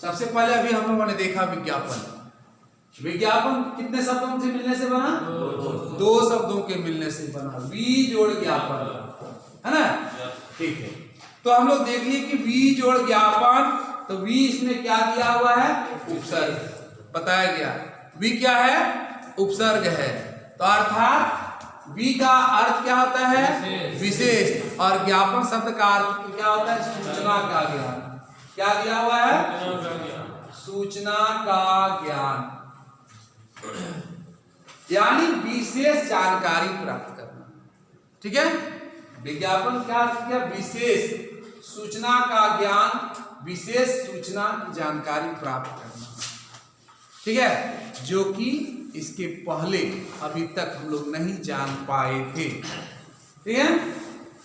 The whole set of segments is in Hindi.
सबसे पहले अभी हम लोगों ने देखा विज्ञापन। विज्ञापन कितने शब्दों से मिलने से बना? दो शब्दों के मिलने से बना, वी जोड़ ज्ञापन, है ना? ठीक है, तो हम लोग देख लिए कि वी जोड़ ज्ञापन, तो वी इसमें क्या दिया हुआ है? उपसर्ग बताया गया। वी क्या है? उपसर्ग है। तो अर्थात वी का अर्थ क्या होता है? विशेष। और ज्ञापन शब्द का अर्थ क्या होता है? सूचना का ज्ञान। क्या दिया हुआ है? सूचना का ज्ञान, यानी विशेष जानकारी प्राप्त करना। ठीक है, विज्ञापन क्या किया? विशेष सूचना का ज्ञान, विशेष सूचना की जानकारी प्राप्त करना। ठीक है, जो कि इसके पहले अभी तक हम लोग नहीं जान पाए थे। ठीक है,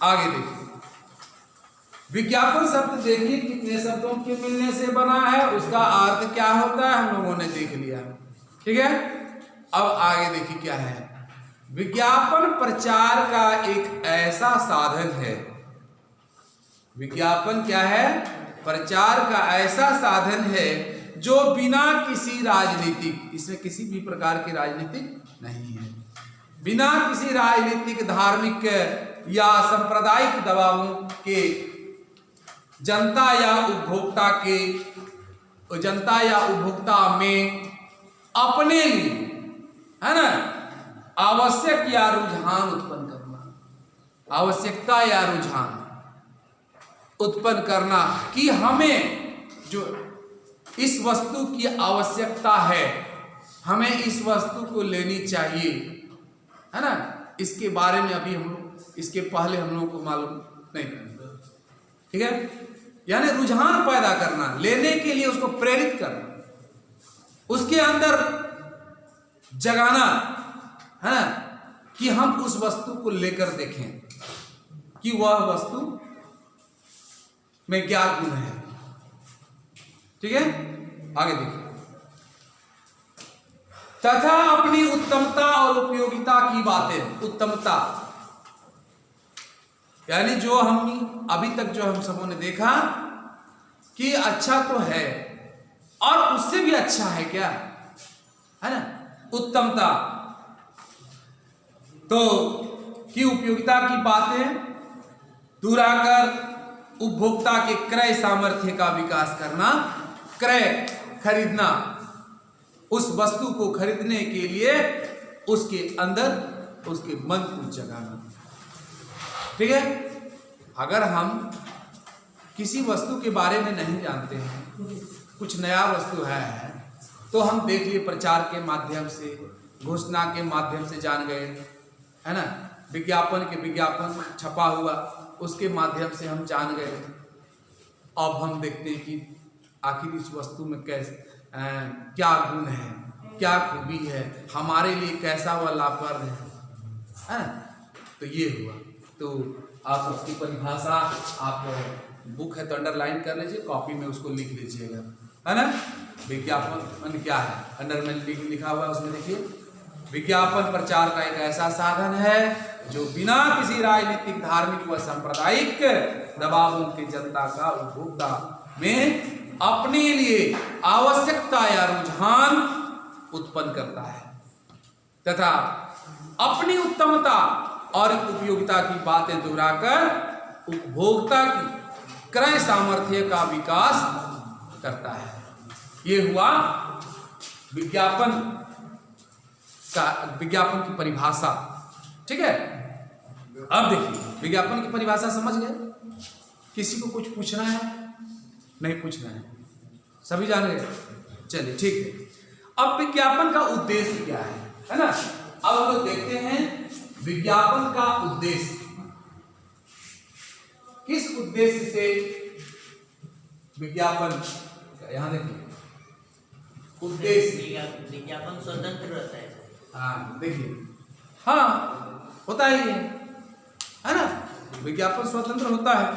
आगे देखिए। विज्ञापन शब्द देखिए कितने शब्दों के मिलने से बना है, उसका अर्थ क्या होता है हम लोगों ने देख लिया। ठीक है, अब आगे देखिए क्या है। विज्ञापन प्रचार का एक ऐसा साधन है। विज्ञापन क्या है? प्रचार का ऐसा साधन है जो बिना किसी राजनीतिक, इसमें किसी भी प्रकार की राजनीतिक नहीं है, बिना किसी राजनीतिक, धार्मिक या सांप्रदायिक दबावों के जनता या उपभोक्ता में अपने लिए, है ना, आवश्यक या रुझान उत्पन्न करना, आवश्यकता या रुझान उत्पन्न करना कि हमें जो इस वस्तु की आवश्यकता है, हमें इस वस्तु को लेनी चाहिए, है ना। इसके बारे में अभी हम लोग, इसके पहले हम लोगों को मालूम नहीं। ठीक है, यानी रुझान पैदा करना, लेने के लिए उसको प्रेरित करना, उसके अंदर जगाना, है ना, कि हम उस वस्तु को लेकर देखें कि वह वस्तु में क्या गुण है। ठीक है, आगे देखिए। तथा अपनी उत्तमता और उपयोगिता की बातें, उत्तमता यानी जो हम अभी तक जो हम सबों ने देखा कि अच्छा तो है और उससे भी अच्छा है, क्या है ना, उत्तमता। तो की उपयोगिता की बातें दोहराकर उपभोक्ता के क्रय सामर्थ्य का विकास करना, क्रय खरीदना, उस वस्तु को खरीदने के लिए उसके अंदर उसके मन को जगाना। ठीक है, अगर हम किसी वस्तु के बारे में नहीं जानते हैं, कुछ नया वस्तु है, तो हम देख लिए प्रचार के माध्यम से, घोषणा के माध्यम से जान गए, है ना, विज्ञापन छपा हुआ उसके माध्यम से हम जान गए। अब हम देखते हैं कि आखिर इस वस्तु में क्या गुण है, क्या खूबी है, हमारे लिए कैसा वह लाभप्रद है। तो ये हुआ। तो आप उसकी परिभाषा, आप बुक है तो अंडरलाइन कर लीजिए, कॉपी में उसको लिख लीजिएगा, है ना। विज्ञापन क्या है, अंडर में लिखा हुआ है, उसमें देखिए। विज्ञापन प्रचार का एक ऐसा साधन है जो बिना किसी राजनीतिक, धार्मिक व सांप्रदायिक दबावों के जनता का उपभोक्ता में अपने लिए आवश्यकता या रुझान उत्पन्न करता है तथा अपनी उत्तमता और उपयोगिता की बातें दोहराकर उपभोक्ता की क्रय सामर्थ्य का विकास करता है। ये हुआ विज्ञापन की परिभाषा। ठीक है, अब देखिए विज्ञापन की परिभाषा समझ गए। किसी को कुछ पूछना है? नहीं पूछना है, सभी जान गए। चलिए ठीक है। अब विज्ञापन का उद्देश्य क्या है ना। अब हम लोग देखते हैं विज्ञापन का उद्देश्य, किस उद्देश्य से विज्ञापन, यहां देखिए उद्देश्य। विज्ञापन स्वतंत्र रहता है। हाँ देखिए, हाँ होता ही है ना, विज्ञापन स्वतंत्र होता है।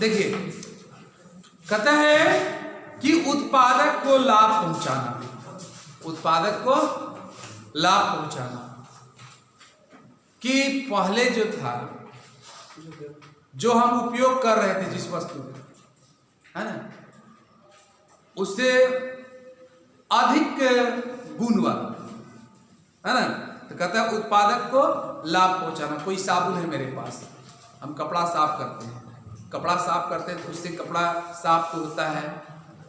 देखिए कहता है कि उत्पादक को लाभ पहुंचाना, उत्पादक को लाभ पहुंचाना। कि पहले जो था, जो हम उपयोग कर रहे थे जिस वस्तु का, है ना, उससे अधिक गुण वाला, है ना। तो कहता है उत्पादक को लाभ पहुंचाना। कोई साबुन है मेरे पास, हम कपड़ा साफ करते हैं, कपड़ा साफ करते हैं तो उससे कपड़ा साफ तो होता है,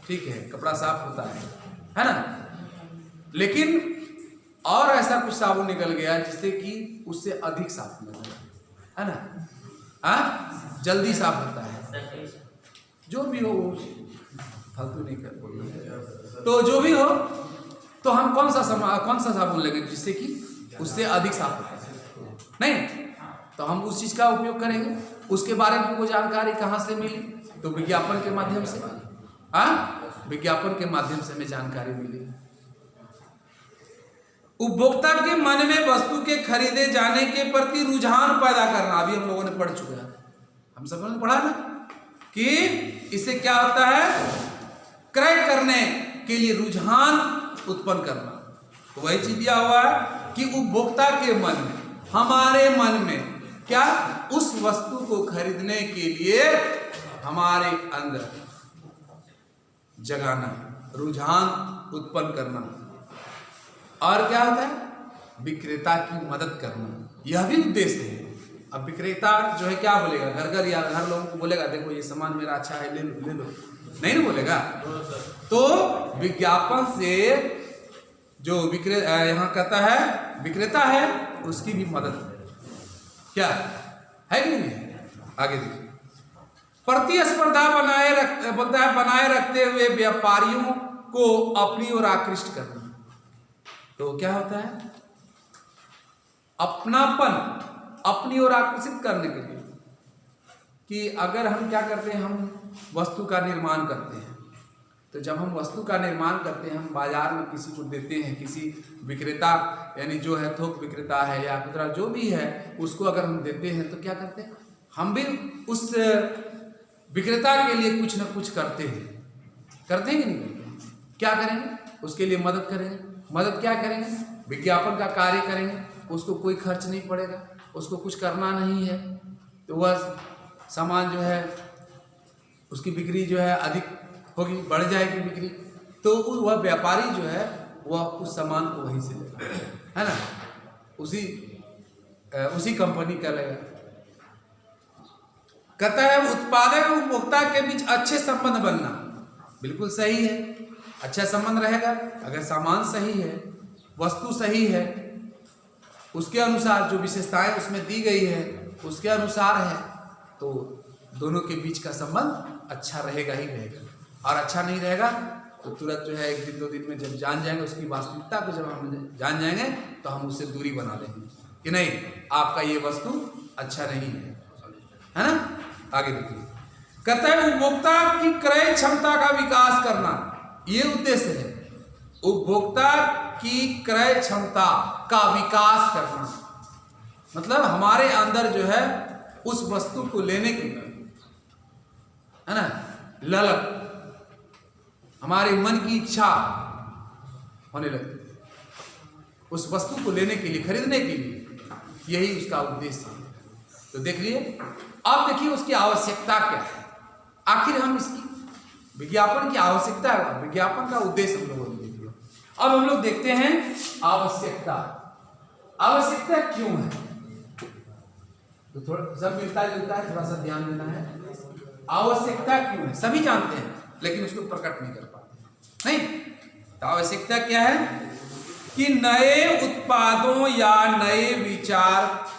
ठीक है, कपड़ा साफ होता है ना। लेकिन और ऐसा कुछ साबुन निकल गया जिससे कि उससे अधिक साफ निकल गया, है ना, हाँ, जल्दी साफ होता है। जो भी हो, फालतू नहीं कर, तो जो भी हो, तो हम कौन सा साबुन लेंगे जिससे कि उससे अधिक साफ होता है, नहीं, तो हम उस चीज का उपयोग करेंगे। उसके बारे में कोई जानकारी कहाँ से मिली? तो विज्ञापन के माध्यम से, हाँ, विज्ञापन के माध्यम से हमें जानकारी मिली। उपभोक्ता के मन में वस्तु के खरीदे जाने के प्रति रुझान पैदा करना, अभी हम लोगों ने पढ़ चुका है, हम सब ने पढ़ा ना कि इससे क्या होता है, क्रय करने के लिए रुझान उत्पन्न करना। तो वही चीज दिया हुआ है कि उपभोक्ता के मन में, हमारे मन में क्या, उस वस्तु को खरीदने के लिए हमारे अंदर जगाना, रुझान उत्पन्न करना। और क्या होता है, विक्रेता की मदद करना, यह भी उद्देश्य है। अब विक्रेता जो है क्या बोलेगा, घर घर या घर लोगों को बोलेगा देखो ये सामान मेरा अच्छा है, ले लो ले लो, नहीं ना बोलेगा। तो विज्ञापन से जो यहाँ कहता है विक्रेता है, उसकी भी मदद क्या है कि नहीं। आगे देखिए, प्रतिस्पर्धा बनाए रखते हुए व्यापारियों को अपनी ओर आकृष्ट करना। तो क्या होता है, अपनापन अपनी ओर आकर्षित करने के लिए, कि अगर हम क्या करते हैं, हम वस्तु का निर्माण करते हैं, तो जब हम वस्तु का निर्माण करते हैं, हम बाजार में किसी को देते हैं, किसी विक्रेता यानी जो है थोक विक्रेता है या खुदरा जो भी है, उसको अगर हम देते हैं तो क्या करते हैं, हम भी उस विक्रेता के लिए कुछ ना कुछ करते हैं कि नहीं? क्या करेंगे, उसके लिए मदद करेंगे। मदद क्या करेंगे, विज्ञापन का कार्य करेंगे, उसको कोई खर्च नहीं पड़ेगा, उसको कुछ करना नहीं है, तो वह सामान जो है उसकी बिक्री जो है अधिक होगी, बढ़ जाएगी बिक्री, तो वह व्यापारी जो है वह उस सामान को वहीं से लेगा, है ना, उसी कंपनी का लेगा। कहता है उत्पादक और उपभोक्ता के बीच अच्छे संबंध बनना, बिल्कुल सही है, अच्छा संबंध रहेगा अगर सामान सही है, वस्तु सही है, उसके अनुसार जो विशेषताएं उसमें दी गई है उसके अनुसार है, तो दोनों के बीच का संबंध अच्छा रहेगा ही रहेगा। और अच्छा नहीं रहेगा तो तुरंत जो है 1 दिन 2 दिन में जब जान जाएंगे उसकी वास्तविकता को, जब हम जान जाएंगे तो हम उससे दूरी बना लेंगे कि नहीं, आपका ये वस्तु अच्छा नहीं है ना। आगे देखिए, कहता है उपभोक्ता की क्रय क्षमता का विकास करना, ये उद्देश्य है, उपभोक्ता की क्रय क्षमता का विकास करना, मतलब हमारे अंदर जो है उस वस्तु को लेने की, है ना, ललक, हमारे मन की इच्छा होने लगती है उस वस्तु को लेने के लिए, खरीदने के लिए, यही उसका उद्देश्य है। तो देख लिए, अब देखिए उसकी आवश्यकता क्या है, आखिर हम इसकी विज्ञापन की आवश्यकता है, विज्ञापन का उद्देश्य हम लोगों ने देख लिया। अब हम लोग देखते हैं आवश्यकता, आवश्यकता क्यों है, तो थोड़ा सब मिलता जुलता है, थोड़ा सा ध्यान देना है। आवश्यकता क्यों है, सभी जानते हैं लेकिन उसको प्रकट नहीं कर पाते, नहीं। तो आवश्यकता क्या है कि नए उत्पादों या नए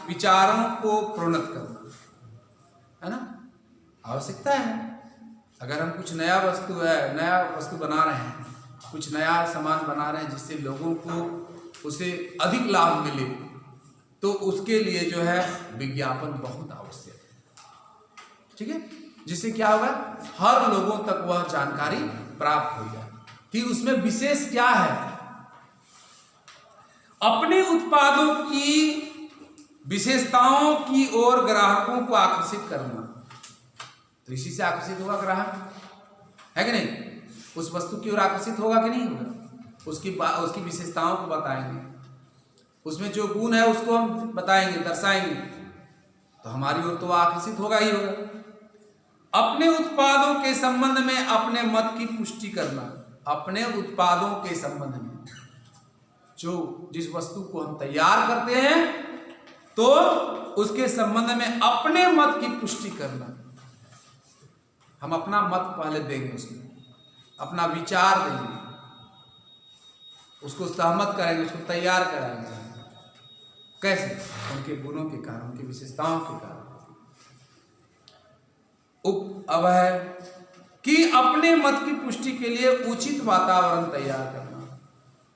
विचारों को प्रोन्नत करना, है ना, आवश्यकता है। अगर हम कुछ नया वस्तु बना रहे हैं, कुछ नया सामान बना रहे हैं जिससे लोगों को उसे अधिक लाभ मिले, तो उसके लिए जो है विज्ञापन बहुत आवश्यक है, ठीक है, जिससे क्या होगा, हर लोगों तक वह जानकारी प्राप्त हो जाए कि उसमें विशेष क्या है। अपने उत्पादों की विशेषताओं की ओर ग्राहकों को आकर्षित करना, तो इसी से आकर्षित होगा ग्राहक, है कि नहीं, उस वस्तु की ओर आकर्षित होगा कि नहीं होगा, उसकी विशेषताओं को बताएंगे, उसमें जो गुण है उसको हम बताएंगे, दर्शाएंगे, तो हमारी ओर तो आकर्षित होगा ही होगा। अपने उत्पादों के संबंध में अपने मत की पुष्टि करना। अपने उत्पादों के संबंध में, जो जिस वस्तु को हम तैयार करते हैं तो उसके संबंध में अपने मत की पुष्टि करना। हम अपना मत पहले देंगे, उसमें अपना विचार देंगे, उसको सहमत करेंगे, उसको तैयार कराएंगे। कैसे? उनके गुणों के कारण, उनकी विशेषताओं के कारण। अब है कि अपने मत की पुष्टि के लिए उचित वातावरण तैयार करना।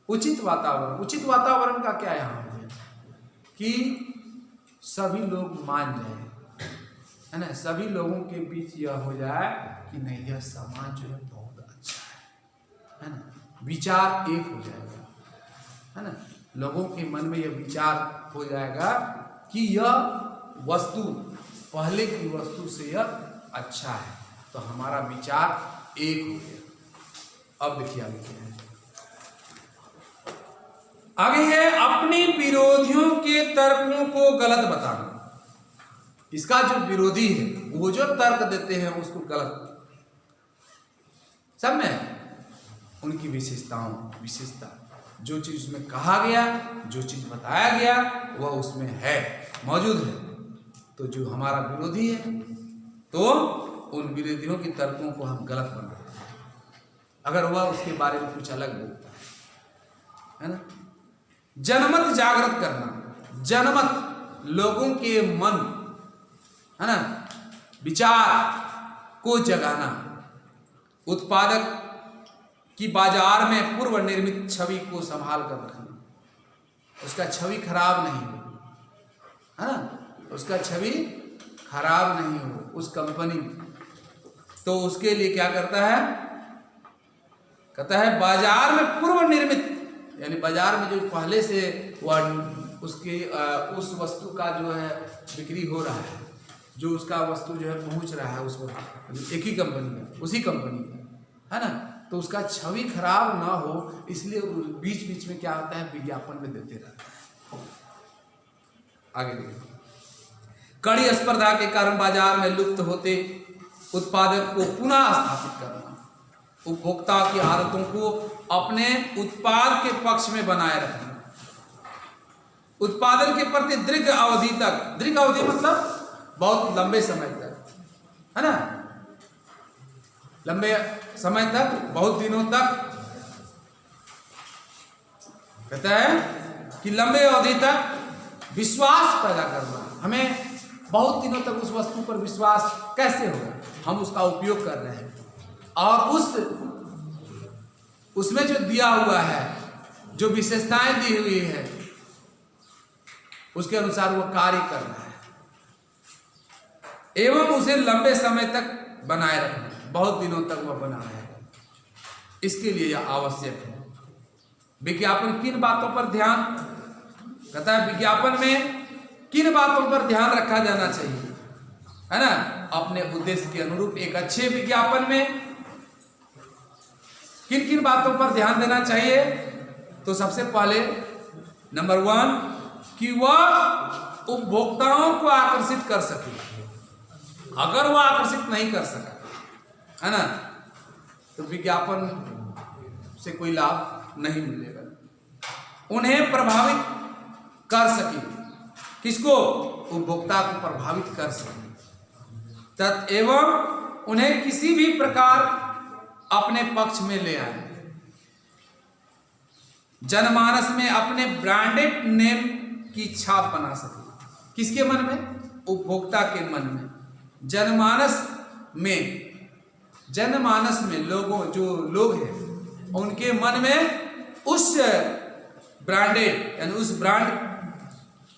उचित वातावरण, उचित वातावरण का क्या यहाँ है कि सभी लोग मान जाए, है ना, सभी लोगों के बीच यह हो जाए कि नहीं, यह समाज जो है बहुत अच्छा है ना, विचार एक हो जाएगा, है ना, लोगों के मन में यह विचार हो जाएगा कि यह वस्तु पहले की वस्तु से यह अच्छा है, तो हमारा विचार एक हो गया। अब देखिए आगे क्या है, आगे है अपने विरोधियों के तर्कों को गलत बताना। इसका जो विरोधी है वो जो तर्क देते हैं उसको गलत, सब में उनकी विशेषता, जो चीज उसमें कहा गया, जो चीज बताया गया वह उसमें है, मौजूद है। तो जो हमारा विरोधी है तो उन विरोधियों के तर्कों को हम गलत बनाते हैं, अगर वह उसके बारे में कुछ अलग बोलता है ना। जनमत जागृत करना, जनमत लोगों के मन, है ना, विचार को जगाना। उत्पादक की बाजार में पूर्व निर्मित छवि को संभाल कर रखना, उसका छवि खराब नहीं हो, है ना, उसका छवि खराब नहीं हो उस कंपनी। तो उसके लिए क्या करता है, कहता है बाजार में पूर्व निर्मित, यानी बाजार में जो पहले से वह उसके उस वस्तु का जो है बिक्री हो रहा है, जो उसका वस्तु जो है पहुंच रहा है उस वक्त एक ही कंपनी का, उसी कंपनी का, है ना, तो उसका छवि खराब ना हो इसलिए बीच बीच में क्या होता है, विज्ञापन में देते रहता है। आगे देखिए, कड़ी स्पर्धा के कारण बाजार में लुप्त होते उत्पादक को पुनः स्थापित करना। उपभोक्ता की आदतों को अपने उत्पाद के पक्ष में बनाए रखना। उत्पादन के प्रति दीर्घ अवधि तक, दीर्घ अवधि मतलब बहुत लंबे समय तक, है ना, लंबे समय तक, बहुत दिनों तक, कहता है कि लंबे अवधि तक विश्वास पैदा करना। हमें बहुत दिनों तक उस वस्तु पर विश्वास कैसे होगा, हम उसका उपयोग कर रहे हैं और उसमें जो दिया हुआ है, जो विशेषताएं दी हुई है, उसके अनुसार वो कार्य कर रहा है, एवं उसे लंबे समय तक बनाए रखना, बहुत दिनों तक वह बना रहेगा। इसके लिए यह आवश्यक है। विज्ञापन किन बातों पर ध्यान, कहता है विज्ञापन में किन बातों पर ध्यान रखा जाना चाहिए, है ना, अपने उद्देश्य के अनुरूप एक अच्छे विज्ञापन में किन किन बातों पर ध्यान देना चाहिए। तो सबसे पहले नंबर 1 कि वह उपभोक्ताओं को आकर्षित कर सके। अगर वह आकर्षित नहीं कर सका, है ना, तो विज्ञापन से कोई लाभ नहीं मिलेगा। उन्हें प्रभावित कर सके, किसको, उपभोक्ता को प्रभावित कर सके, एवं उन्हें किसी भी प्रकार अपने पक्ष में ले आए। जनमानस में अपने ब्रांडेड नेम की छाप बना सके। किसके मन में, उपभोक्ता के मन में। जनमानस में लोगों, जो लोग हैं उनके मन में उस ब्रांडेड, यानी उस ब्रांड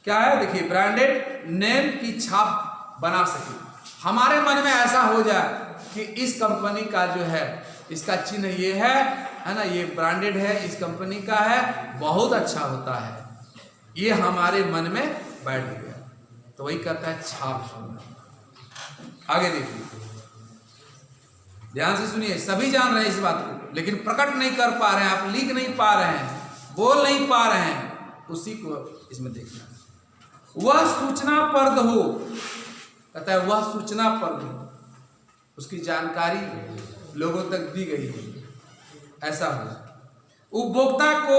क्या है, देखिए, ब्रांडेड नेम की छाप बना सके। हमारे मन में ऐसा हो जाए कि इस कंपनी का जो है, इसका चिन्ह ये है ना, ये ब्रांडेड है, इस कंपनी का है, बहुत अच्छा होता है, ये हमारे मन में बैठ गया, तो वही कहता है छाप छोड़ना। आगे देखिए, ध्यान से सुनिए, सभी जान रहे हैं इस बात को, लेकिन प्रकट नहीं कर पा रहे हैं, आप लिख नहीं पा रहे हैं, बोल नहीं पा रहे हैं, उसी को इसमें देखना। वह सूचनाप्रद हो, कहता है वह सूचनाप्रद हो, उसकी जानकारी लोगों तक दी गई है, ऐसा हो। उपभोक्ता को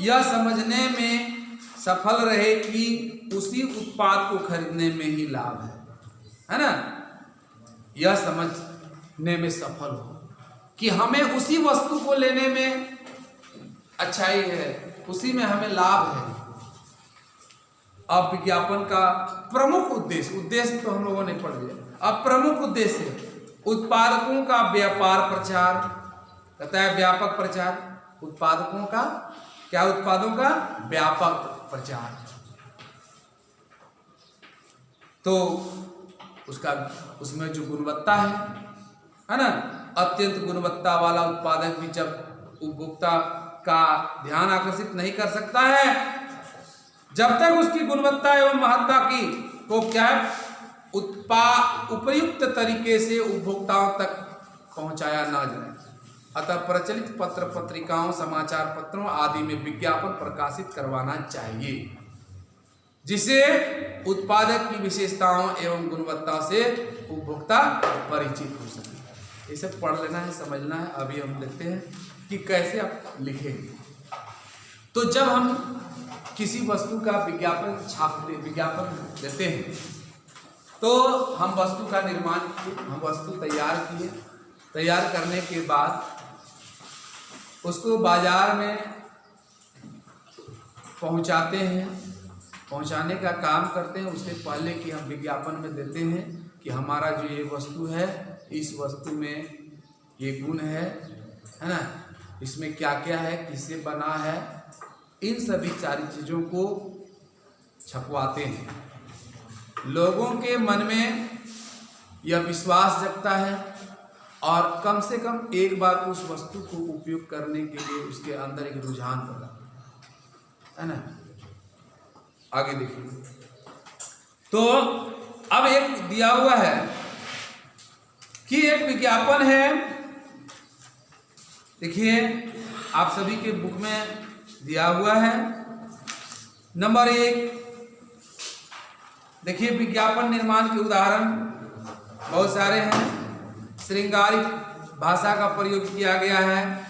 यह समझने में सफल रहे कि उसी उत्पाद को खरीदने में ही लाभ है ना, यह समझने में सफल हो कि हमें उसी वस्तु को लेने में अच्छाई है, उसी में हमें लाभ है। अब विज्ञापन का प्रमुख उद्देश्य तो हम लोगों ने पढ़ लिया। अब प्रमुख उद्देश्य उत्पादकों का व्यापार प्रचार, कहता है व्यापक प्रचार। उत्पादकों का क्या? उत्पादों का व्यापक प्रचार। तो उसमें जो गुणवत्ता है ना, अत्यंत गुणवत्ता वाला उत्पादक भी जब उपभोक्ता का ध्यान आकर्षित नहीं कर सकता है, जब तक उसकी गुणवत्ता एवं महत्ता की को क्या है उपयुक्त तरीके से उपभोक्ताओं तक पहुंचाया ना जाए। अतः प्रचलित पत्र पत्रिकाओं, समाचार पत्रों आदि में विज्ञापन प्रकाशित करवाना चाहिए, जिससे उत्पादक की विशेषताओं एवं गुणवत्ता से उपभोक्ता परिचित हो सके। ये सब पढ़ लेना है, समझना है। अभी हम देखते हैं कि कैसे आप लिखेंगे। तो जब हम किसी वस्तु का विज्ञापन छापते, विज्ञापन देते हैं, तो हम वस्तु का निर्माण किए, हम वस्तु तैयार किए। तैयार करने के बाद उसको बाजार में पहुंचाते हैं, पहुंचाने का काम करते हैं। उससे पहले कि हम विज्ञापन में देते हैं कि हमारा जो ये वस्तु है, इस वस्तु में ये गुण है ना, इसमें क्या क्या है, किससे बना है, इन सभी सारी चीज़ों को छपवाते हैं। लोगों के मन में यह विश्वास जगता है और कम से कम एक बार उस वस्तु को उपयोग करने के लिए उसके अंदर एक रुझान पैदा है ना। आगे देखिए, तो अब एक दिया हुआ है कि एक विज्ञापन है। देखिए आप सभी के बुक में दिया हुआ है। नंबर 1 देखिए, विज्ञापन निर्माण के उदाहरण बहुत सारे हैं। श्रृंगारिक भाषा का प्रयोग किया गया है।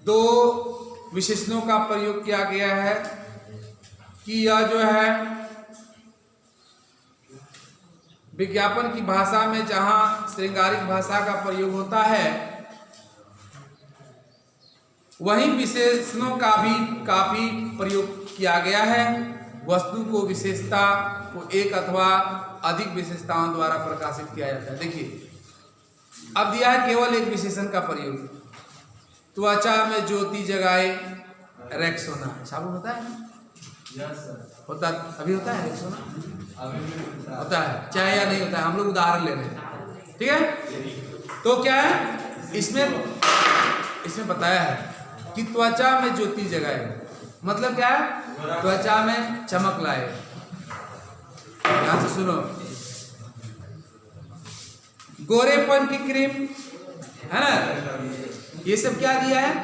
2 विशेषणों का प्रयोग किया गया है कि यह जो है विज्ञापन की भाषा में जहां श्रृंगारिक भाषा का प्रयोग होता है, वहीं विशेषणों का भी काफी प्रयोग किया गया है। वस्तु को विशेषता को एक अथवा अधिक विशेषताओं द्वारा प्रकाशित किया जाता है। देखिए अब दिया है केवल एक विशेषण का प्रयोग। त्वचा में ज्योति जगाए रेक्सोना। साबुन होता है? होता अभी होता है रेक्सोना? होता है, चाहे या नहीं होता है, हम लोग उदाहरण ले रहे हैं, ठीक है। तो क्या है इसमें बताया है कि त्वचा में ज्योति जगाए, मतलब क्या है? त्वचा में चमक लाए। ध्यान से सुनो, गोरेपन की क्रीम है ना, ये सब क्या दिया है,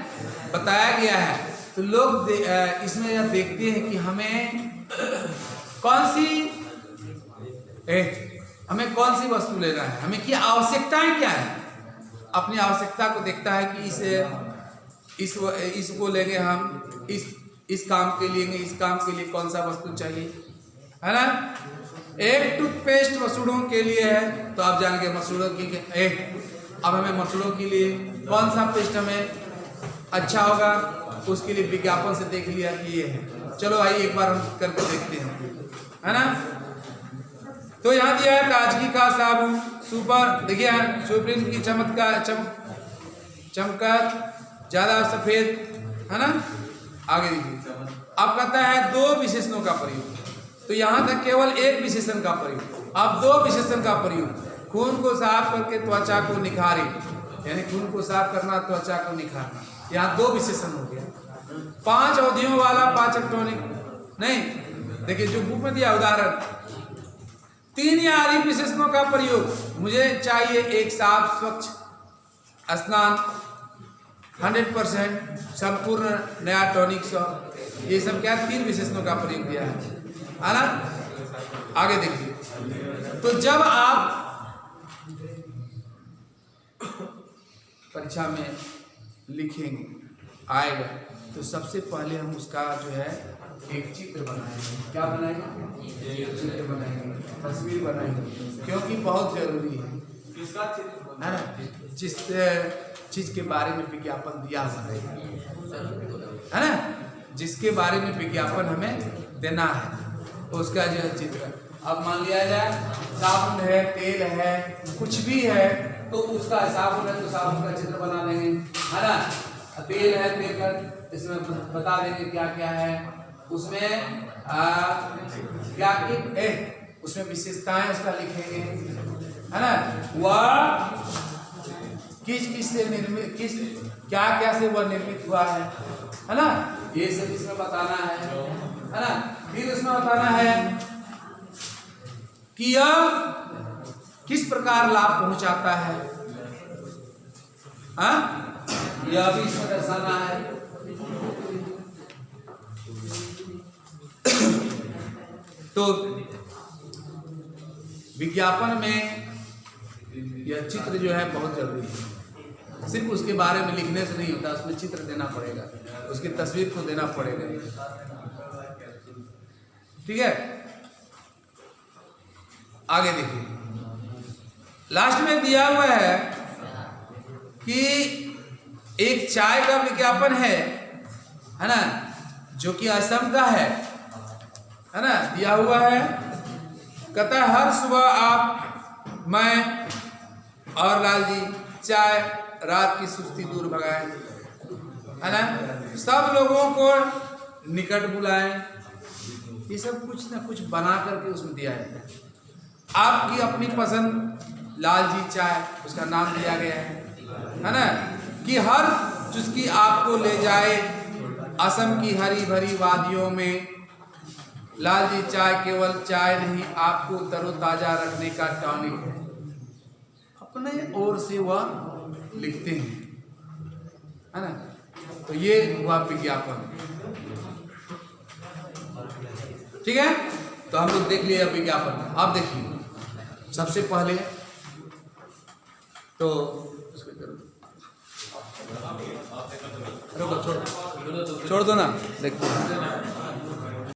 बताया गया है। तो लोग इसमें यह देखते हैं कि हमें कौन सी वस्तु लेना है, हमें क्या आवश्यकताएं क्या है। अपनी आवश्यकता को देखता है कि इसको लेंगे हम, इस काम के लिए, इस काम के लिए कौन सा वस्तु चाहिए, है ना। एक टूथपेस्ट मसूड़ों के लिए है, तो आप जानेंगे मसूड़ों की अब हमें मसूड़ों के लिए कौन सा पेस्ट हमें अच्छा होगा, उसके लिए विज्ञापन से देख लिया कि ये है। चलो आइए एक बार हम करके देखते हैं, है ना। तो यहाँ दिया है ताजगी का साबुन सुपर, देखिए सुप्रीम की चमका ज्यादा सफेद, है ना। आगे देखिए, अब कहता है 2 विशेषणों का प्रयोग। तो यहाँ तक केवल एक विशेषण का प्रयोग, अब 2 विशेषण का प्रयोग। खून को साफ करके त्वचा को निखारे, यानी खून को साफ करना, त्वचा को निखारना, यहाँ 2 विशेषण हो गया। 5 अवधियों वाला पाचक टॉनिक नहीं, देखिए जो बुक में दिया उदाहरण, 3 या अधिक विशेषणों का प्रयोग। मुझे चाहिए एक साफ स्वच्छ स्नान, 100% संपूर्ण नया टॉनिक सॉप, ये सब क्या 3 विशेषणों का प्रयोग दिया है ना। आगे देखिए, तो जब आप परीक्षा में लिखेंगे आएगा, तो सबसे पहले हम उसका जो है एक चित्र बनाएंगे। क्या बनाएंगे? एक चित्र बनाएंगे, तस्वीर बनाएंगे, क्योंकि बहुत जरूरी है। किसका चित्र है ना? जिस चीज के बारे में विज्ञापन दिया हुआ है ना, जिसके बारे में विज्ञापन हमें देना है उसका जो है चित्र। अब मान लिया जाए साबुन है, तेल है, कुछ भी है, तो उसका साबुन है तो साबुन का चित्र बना देंगे, है ना। तेल है, तेल का इसमें बता देंगे क्या क्या है उसमें, क्या उसमें विशेषताएं उसका लिखेंगे, है ना। वह किस किस से निर्मित, किस क्या क्या से वह निर्मित हुआ है ना, ये सब इसमें बताना है ना। फिर उसमें बताना है कि यह किस प्रकार लाभ पहुंचाता है, यह भी इसमें दर्शाना है। तो विज्ञापन में यह चित्र जो है बहुत जरूरी है। सिर्फ उसके बारे में लिखने से नहीं होता, उसमें चित्र देना पड़ेगा, उसकी तस्वीर को देना पड़ेगा। ठीक है, आगे देखिए, लास्ट में दिया हुआ है कि एक चाय का विज्ञापन है ना, जो कि असम का है ना, दिया हुआ है। कहता है हर सुबह आप, मैं और लाल जी चाय रात की सुस्ती दूर भगाएं, है ना, सब लोगों को निकट बुलाएं। ये सब कुछ ना कुछ बना करके उसमें दिया है। आपकी अपनी पसंद लाल जी चाय, उसका नाम दिया गया है ना, कि हर चुस्की आपको ले जाए असम की हरी भरी वादियों में। लाल जी चाय केवल चाय नहीं, आपको तरोताजा रखने का टॉनिक है। अपने ओर से वह लिखते हैं, है ना। तो ये हुआ विज्ञापन। ठीक है, तो हम लोग देख लिए विज्ञापन। अब देखिए सबसे पहले तो छोड़ दो ना, देखते हैं।